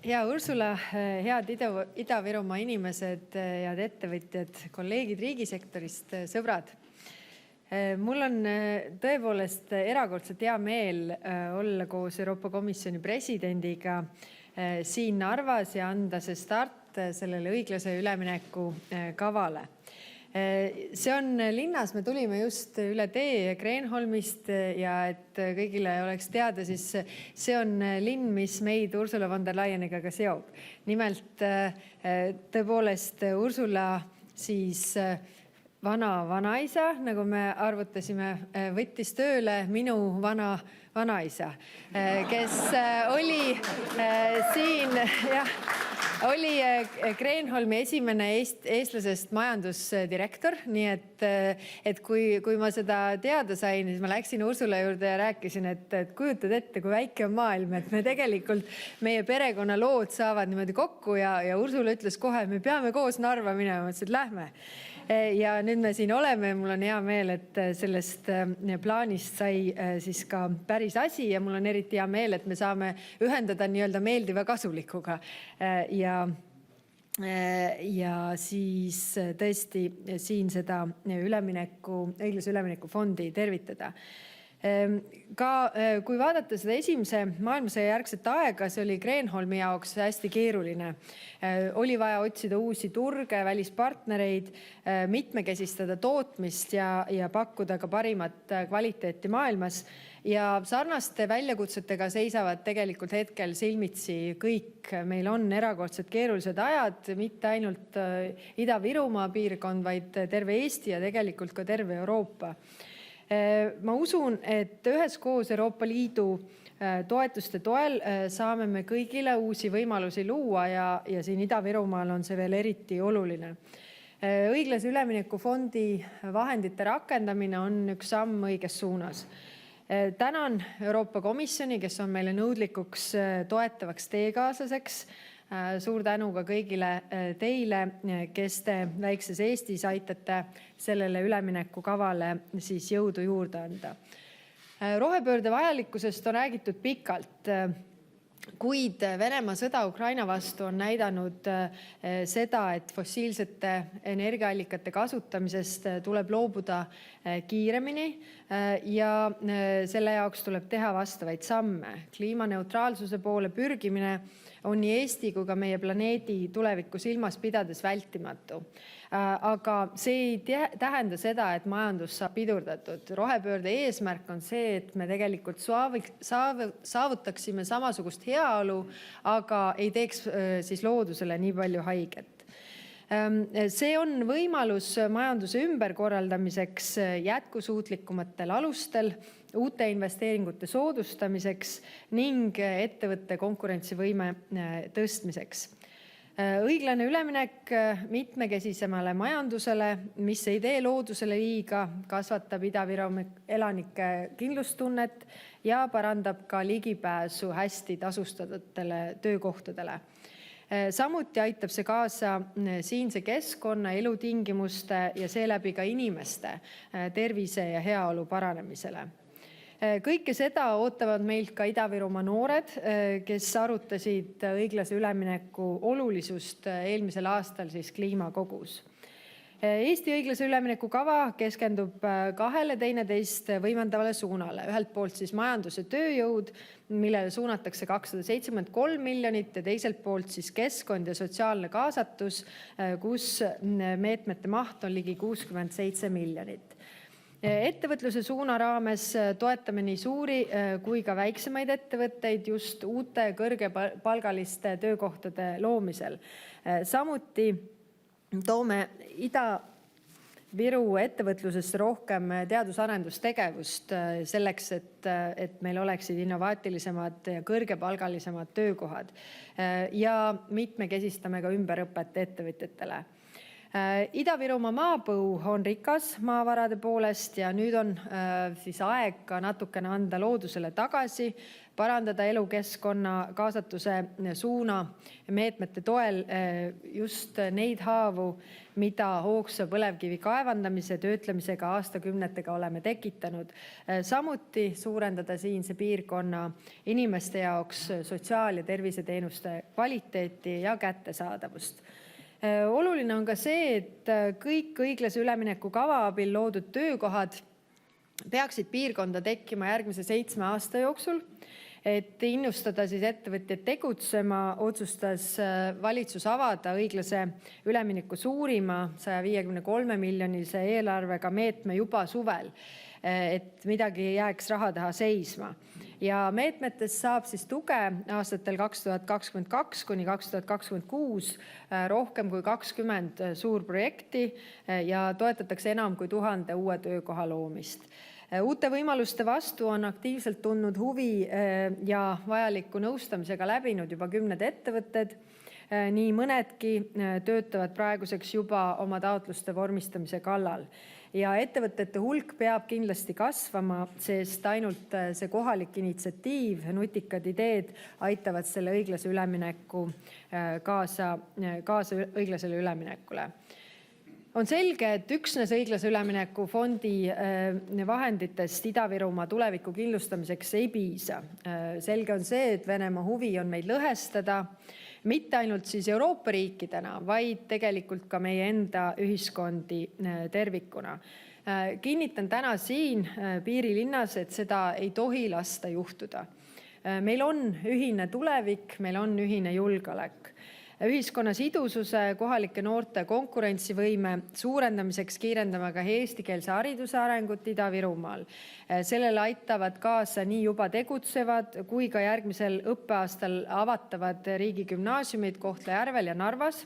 Hea Ursula, head Ida-Virumaa inimesed, head ettevõtjad, kolleegid riigisektorist, sõbrad. Mul on tõepoolest erakordselt hea meel olla koos Euroopa Komisjoni presidendiga siin Narvas ja anda see start sellele õiglase ülemineku kavale. See on linnas, me tulime just üle tee Kreenholmist ja et kõigile oleks teada, siis see on linn, mis meid Ursula von der Leyeniga ka seob. Nimelt tõepoolest Ursula siis vanaisa, nagu me arvutasime, võttis tööle minu vanaisa, kes oli siin oli Kreenholmi esimene eestlasest majandusdirektor, nii et kui ma seda teada sain, siis ma läksin Ursula juurde ja rääkisin, et kujutad ette, kui väike on maailm, et me tegelikult, meie perekonna lood saavad niimoodi kokku ja Ursula ütles kohe, me peame koos Narva minema, mõtlesin, et lähme. Ja nüüd me siin oleme, mul on hea meel, et sellest plaanist sai siis ka päris asi ja mul on eriti hea meel, et me saame ühendada nii-öelda meeldiva kasulikuga ja siis tõesti siin seda õiglase ülemineku fondi tervitada. Ka kui vaadata seda esimese maailmasõja järgset aega, see oli Kreenholmi jaoks hästi keeruline. Oli vaja otsida uusi turge, välispartnereid, mitmekesistada tootmist ja pakkuda ka parimat kvaliteeti maailmas. Ja sarnaste väljakutsetega seisavad tegelikult hetkel silmitsi kõik. Meil on erakordselt keerulised ajad, mitte ainult Ida-Virumaa piirkond, vaid terve Eesti ja tegelikult ka terve Euroopa. Ma usun, et üheskoos Euroopa Liidu toetuste toel saame me kõigile uusi võimalusi luua ja siin Ida-Virumaal on see veel eriti oluline. Õiglase ülemineku fondi vahendite rakendamine on üks samm õiges suunas. Tänan Euroopa Komisjoni, kes on meile nõudlikuks toetavaks teekaaslaseks. Suur tänu ka kõigile teile, kes te väikses Eestis aitate sellele ülemineku kavale siis jõudu juurde anda. Rohepöörde vajalikkusest on räägitud pikalt, kuid Venemaa sõda Ukraina vastu on näidanud seda, et fossiilsete energiaallikate kasutamisest tuleb loobuda kiiremini ja selle jaoks tuleb teha vastavaid samme. Kliimaneutraalsuse poole pürgimine on nii Eesti kui ka meie planeedi tulevikku silmas pidades vältimatu. Aga see ei tähenda seda, et majandus saab pidurdatud. Rohepöörde eesmärk on see, et me tegelikult saavutaksime samasugust heaolu, aga ei teeks siis loodusele nii palju haiget. See on võimalus majanduse ümberkorraldamiseks jätkusuutlikumatel alustel, uute investeeringute soodustamiseks ning ettevõtte konkurentsivõime tõstmiseks. Õiglane üleminek mitmekesisemale majandusele, mis ei tee loodusele liiga, kasvatab Ida-Virumaa elanike kindlustunnet ja parandab ka ligipääsu hästi tasustatutele töökohtadele. Samuti aitab see kaasa siinse keskkonna, elutingimuste ja seeläbi ka inimeste tervise ja heaolu paranemisele. Kõike seda ootavad meilt ka Ida-Virumaa noored, kes arutasid õiglase ülemineku olulisust eelmisel aastal siis kliimakogus. Eesti õiglase ülemineku kava keskendub kahele teineteist võimendavale suunale. Ühelt poolt siis majandus ja tööjõud, millele suunatakse 273 miljonit ja teiselt poolt siis keskkond ja sotsiaalne kaasatus, kus meetmete maht on ligi 67 miljonit. Ettevõtluse suuna raames toetame nii suuri kui ka väiksemaid ettevõtteid just uute kõrgepalgaliste töökohtade loomisel. Samuti toome Ida-Viru ettevõtlusesse rohkem teadus-arendustegevust selleks, et meil oleksid innovaatilisemad ja kõrgepalgalisemad töökohad ja mitmekesistame ka ümberõpet ettevõtjatele. Ida-Virumaa maapõu on rikas maavarade poolest ja nüüd on siis aeg ka natukene anda loodusele tagasi, parandada elukeskkonna kaasatuse suuna meetmete toel just neid haavu, mida hoogsa põlevkivi kaevandamise töötlemisega aastakümnetega oleme tekitanud. Samuti suurendada siinse piirkonna inimeste jaoks sotsiaal- ja terviseteenuste kvaliteeti ja kättesaadavust. Oluline on ka see, et kõik õiglase ülemineku kava abil loodud töökohad peaksid piirkonda tekkima järgmise 7 aasta jooksul. Et innustada siis ettevõtjad tegutsema, otsustas valitsus avada õiglase ülemineku suurima 153 miljonilise eelarvega meetme juba suvel, et midagi jääks raha taha seisma. Ja meetmetest saab siis tuge aastatel 2022 kuni 2026 rohkem kui 20 suurprojekti ja toetatakse enam kui 1000 uue töökoha loomist. Uute võimaluste vastu on aktiivselt tundnud huvi ja vajaliku nõustamisega läbinud juba 10 ettevõtted. Nii mõnedki töötavad praeguseks juba oma taotluste vormistamise kallal. Ja ettevõtete hulk peab kindlasti kasvama, sest ainult see kohalik initsiatiiv, nutikad ideed aitavad selle õiglase ülemineku kaasa õiglasele üleminekule. On selge, et üksnes õiglase ülemineku fondi vahenditest Ida-Virumaa tuleviku kindlustamiseks ei piisa. Selge on see, et Venemaa huvi on meid lõhestada, mitte ainult siis Euroopa riikidena, vaid tegelikult ka meie enda ühiskondi tervikuna. Kinnitan täna siin piirilinnas, et seda ei tohi lasta juhtuda. Meil on ühine tulevik, meil on ühine julgeolek. Ühiskonna sidususe, kohalike noorte konkurentsivõime suurendamiseks kiirendame ka eestikeelse hariduse arengut Ida-Virumaal. Sellele aitavad kaasa nii juba tegutsevad kui ka järgmisel õppeaastal avatavad riigigümnaasiumid Kohtla-Järvel ja Narvas,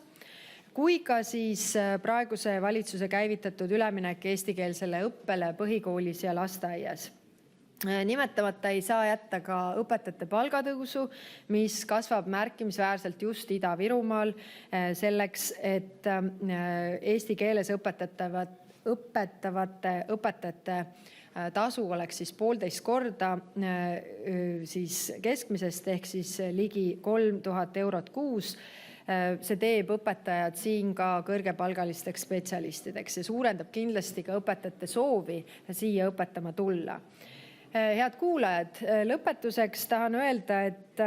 kui ka siis praeguse valitsuse käivitatud üleminek eestikeelsele õppele põhikoolis ja lasteaias. Nimetamata ei saa jätta ka õpetajate palgatõusu, mis kasvab märkimisväärselt just Ida-Virumaal selleks, et eesti keeles õpetavate õpetajate tasu oleks siis 1,5 korda siis keskmisest ehk siis ligi 3000 eurot kuus. See teeb õpetajad siin ka kõrgepalgalisteks spetsialistideks ja suurendab kindlasti ka õpetajate soovi siia õpetama tulla. Head kuulajad, lõpetuseks tahan öelda, et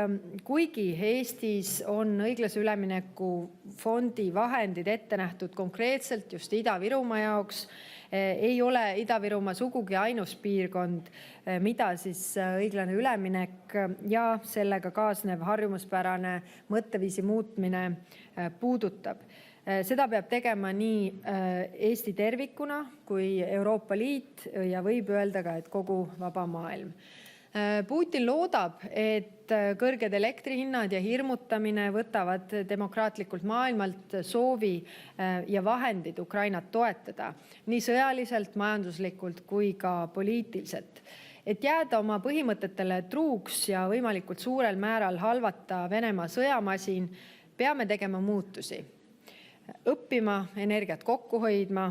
kuigi Eestis on õiglase ülemineku fondi vahendid ette nähtud konkreetselt just Ida-Virumaa jaoks, ei ole Ida-Virumaa sugugi ainus piirkond, mida siis õiglane üleminek ja sellega kaasnev harjumuspärane mõtteviisi muutmine puudutab. Seda peab tegema nii Eesti tervikuna kui Euroopa Liit ja võib öelda ka, et kogu vaba maailm. Putin loodab, et kõrged elektrihinnad ja hirmutamine võtavad demokraatlikult maailmalt soovi ja vahendid Ukrainat toetada, nii sõjaliselt, majanduslikult kui ka poliitiliselt. Et jääda oma põhimõtetele truuks ja võimalikult suurel määral halvata Venemaa sõjamasin, peame tegema muutusi. Õppima energiat kokku hoidma,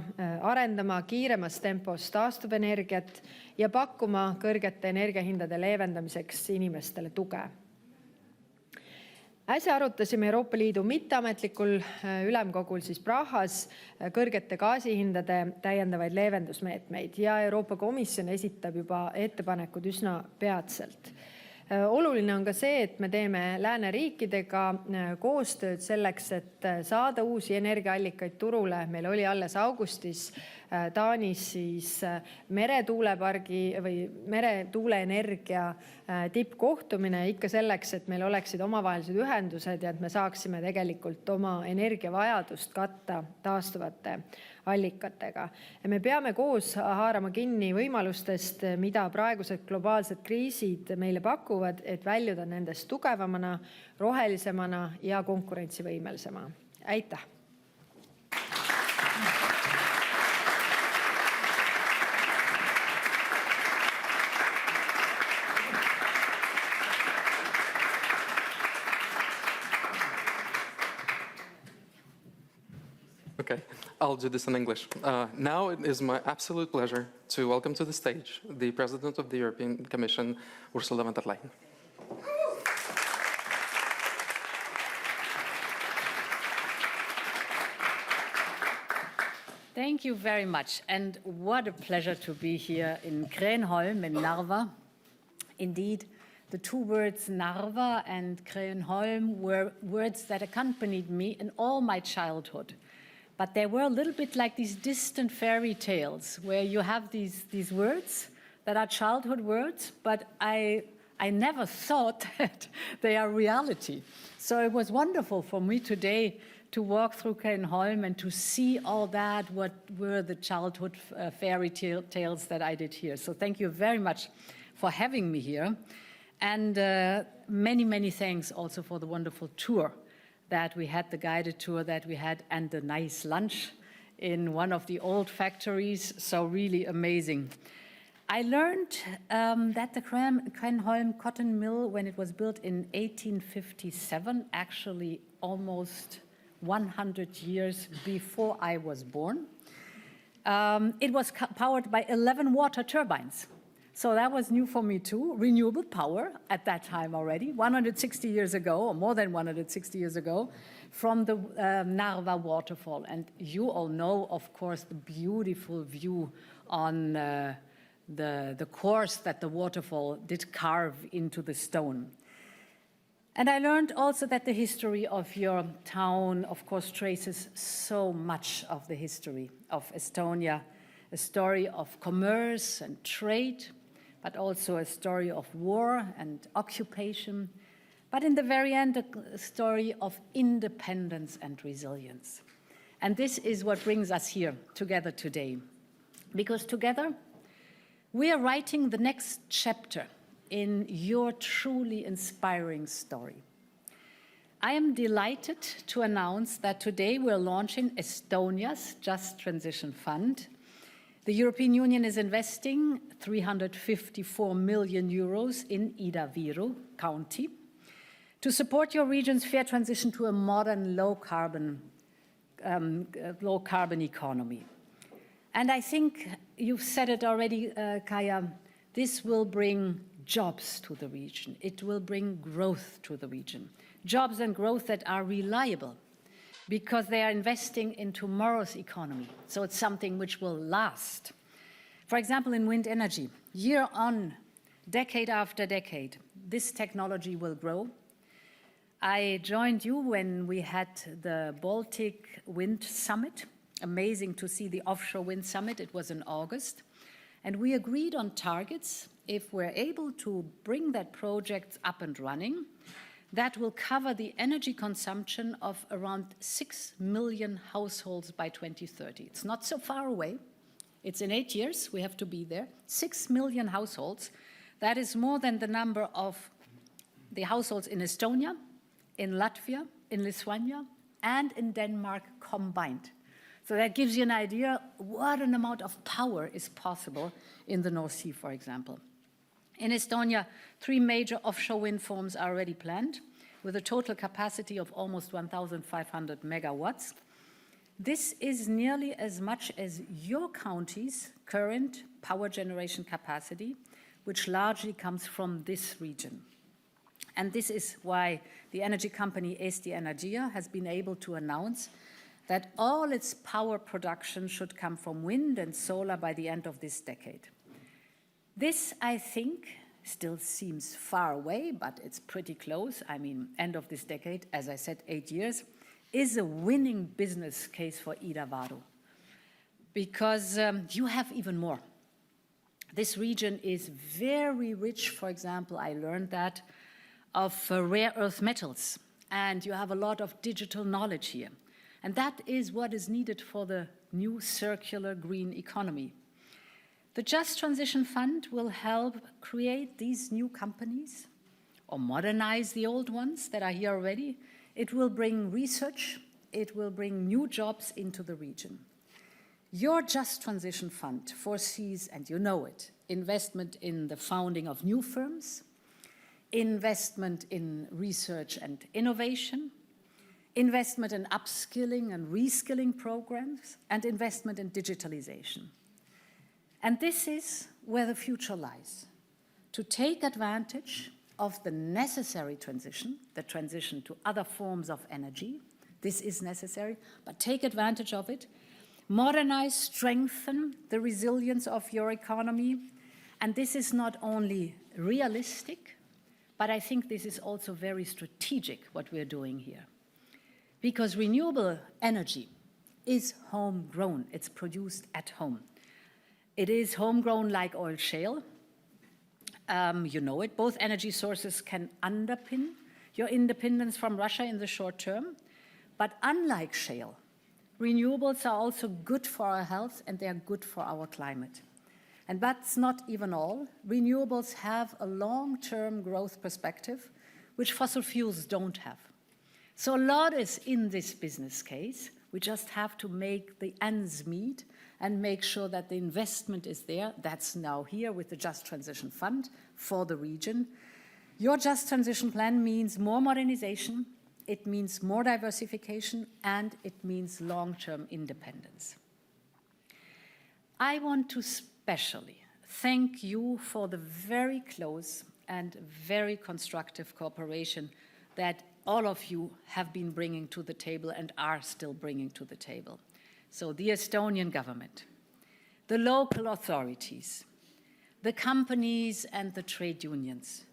arendama kiiremas tempos taastuvenergiat ja pakkuma kõrgete energiahindade leevendamiseks inimestele tuge. Äsja arutasime Euroopa Liidu mitteametlikul ülemkogul siis Prahas kõrgete gaasihindade täiendavaid leevendusmeetmeid ja Euroopa Komisjon esitab juba ettepanekud üsna peatselt. Oluline on ka see, et me teeme lääneriikidega koostööd selleks, et saada uusi energiaallikaid turule. Meil oli alles augustis Taanis siis meretuulepargi või meretuuleenergia tippkohtumine ikka selleks, et meil oleksid omavahelised ühendused ja et me saaksime tegelikult oma energiavajadust katta taastuvate allikatega. Me peame koos haarama kinni võimalustest, mida praegused globaalsed kriisid meile pakuvad, et väljuda nendest tugevamana, rohelisemana ja konkurentsivõimelisema. Aitäh! Okay. Okay, I'll do this in English. Now it is my absolute pleasure to welcome to the stage the President of the European Commission, Ursula von der Leyen. Thank you very much, and what a pleasure to be here in Kreenholm in Narva. Indeed, the two words Narva and Kreenholm were words that accompanied me in all my childhood. But they were a little bit like these distant fairy tales where you have these words that are childhood words, but I never thought that they are reality. So it was wonderful for me today to walk through Kreenholm and to see all that, what were the childhood fairy tales that I did here. So thank you very much for having me here. And many, many thanks also for the wonderful tour that we had, the guided tour that we had, and the nice lunch in one of the old factories. So really amazing. I learned that the Kreenholm cotton mill, when it was built in 1857, actually almost 100 years before I was born, it was powered by 11 water turbines. So that was new for me too, renewable power at that time already, 160 years ago, or more than 160 years ago, from the Narva waterfall. And you all know, of course, the beautiful view on the course that the waterfall did carve into the stone. And I learned also that the history of your town, of course, traces so much of the history of Estonia, a story of commerce and trade, but also a story of war and occupation, but in the very end, a story of independence and resilience. And this is what brings us here together today, because together we are writing the next chapter in your truly inspiring story. I am delighted to announce that today we're launching Estonia's Just Transition Fund. The European Union is investing 354 million euros in Ida-Viru County to support your region's fair transition to a modern low-carbon economy. And I think you've said it already, Kaja, this will bring jobs to the region. It will bring growth to the region. Jobs and growth that are reliable because they are investing in tomorrow's economy. So it's something which will last. For example, in wind energy, year on, decade after decade, this technology will grow. I joined you when we had the Baltic Wind Summit. Amazing to see the offshore wind summit. It was in August. And we agreed on targets. If we're able to bring that project up and running, that will cover the energy consumption of around 6 million households by 2030. It's not so far away. It's in 8 years. We have to be there. 6 million households. That is more than the number of the households in Estonia, in Latvia, in Lithuania, and in Denmark combined. So that gives you an idea what an amount of power is possible in the North Sea, for example. In Estonia, 3 major offshore wind farms are already planned, with a total capacity of almost 1,500 megawatts. This is nearly as much as your county's current power generation capacity, which largely comes from this region. And this is why the energy company Eesti Energia has been able to announce that all its power production should come from wind and solar by the end of this decade. This, I think, still seems far away, but it's pretty close. I mean, end of this decade, as I said, 8 years, is a winning business case for Ida-Viru, because you have even more. This region is very rich, for example, I learned that, of rare earth metals, and you have a lot of digital knowledge here. And that is what is needed for the new circular green economy. The Just Transition Fund will help create these new companies or modernize the old ones that are here already. It will bring research. It will bring new jobs into the region. Your Just Transition Fund foresees, and you know it, investment in the founding of new firms, investment in research and innovation, investment in upskilling and reskilling programs, and investment in digitalization. And this is where the future lies, to take advantage of the necessary transition, the transition to other forms of energy. This is necessary, but take advantage of it. Modernize, strengthen the resilience of your economy. And this is not only realistic, but I think this is also very strategic, what we're doing here. Because renewable energy is homegrown. It's produced at home. It is homegrown like oil shale. You know it. Both energy sources can underpin your independence from Russia in the short term. But unlike shale, renewables are also good for our health and they are good for our climate. And that's not even all. Renewables have a long-term growth perspective, which fossil fuels don't have. So a lot is in this business case. We just have to make the ends meet and make sure that the investment is there. That's now here with the Just Transition Fund for the region. Your Just Transition Plan means more modernization, it means more diversification, and it means long-term independence. I want to especially thank you for the very close and very constructive cooperation that all of you have been bringing to the table and are still bringing to the table. So the Estonian government, the local authorities, the companies and the trade unions,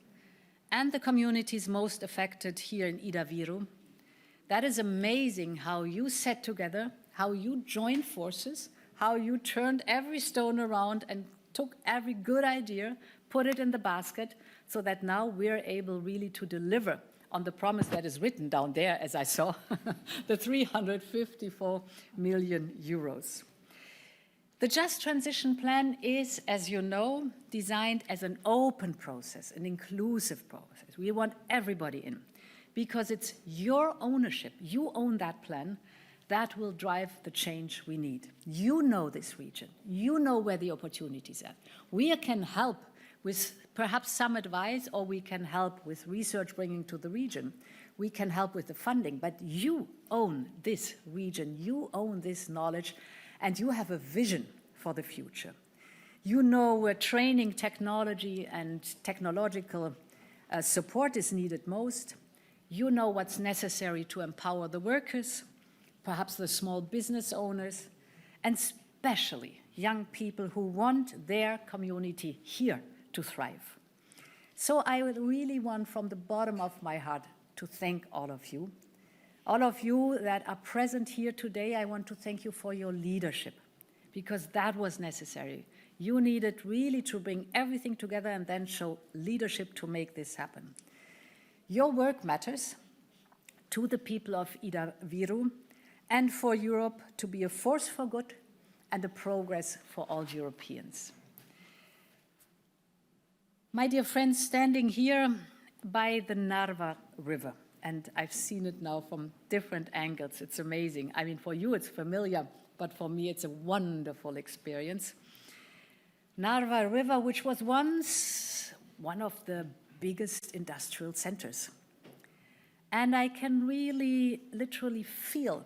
and the communities most affected here in Ida-Viru. That is amazing how you sat together, how you joined forces, how you turned every stone around and took every good idea, put it in the basket, so that now we're able really to deliver on the promise that is written down there, as I saw, the 354 million euros. The Just Transition Plan is, as you know, designed as an open process, an inclusive process. We want everybody in because it's your ownership. You own that plan. That will drive the change we need. You know this region. You know where the opportunities are. We can help with perhaps some advice, or we can help with research bringing to the region. We can help with the funding, but you own this region. You own this knowledge, and you have a vision for the future. You know where training, technology, and technological support is needed most. You know what's necessary to empower the workers, perhaps the small business owners, and especially young people who want their community here to thrive. So I would really want, from the bottom of my heart, to thank all of you. All of you that are present here today, I want to thank you for your leadership, because that was necessary. You needed really to bring everything together and then show leadership to make this happen. Your work matters to the people of Ida-Viru and for Europe to be a force for good and a progress for all Europeans. My dear friends, standing here by the Narva River, and I've seen it now from different angles, it's amazing. I mean, for you it's familiar, but for me it's a wonderful experience. Narva River, which was once one of the biggest industrial centers. And I can really, literally feel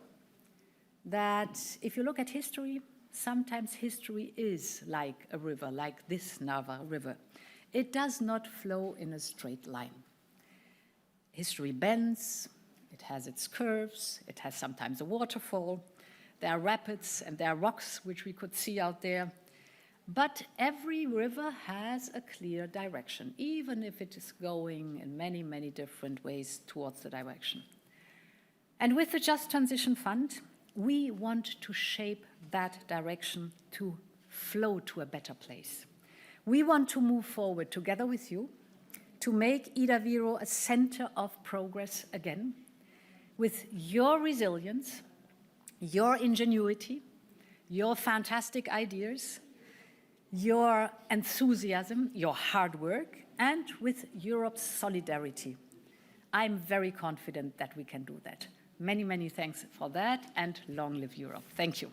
that if you look at history, sometimes history is like a river, like this Narva River. It does not flow in a straight line. History bends, it has its curves, it has sometimes a waterfall, there are rapids and there are rocks which we could see out there. But every river has a clear direction, even if it is going in many, many different ways towards the direction. And with the Just Transition Fund, we want to shape that direction to flow to a better place. We want to move forward together with you to make Ida-Viru a center of progress again, with your resilience, your ingenuity, your fantastic ideas, your enthusiasm, your hard work, and with Europe's solidarity. I'm very confident that we can do that. Many, many thanks for that, and long live Europe. Thank you.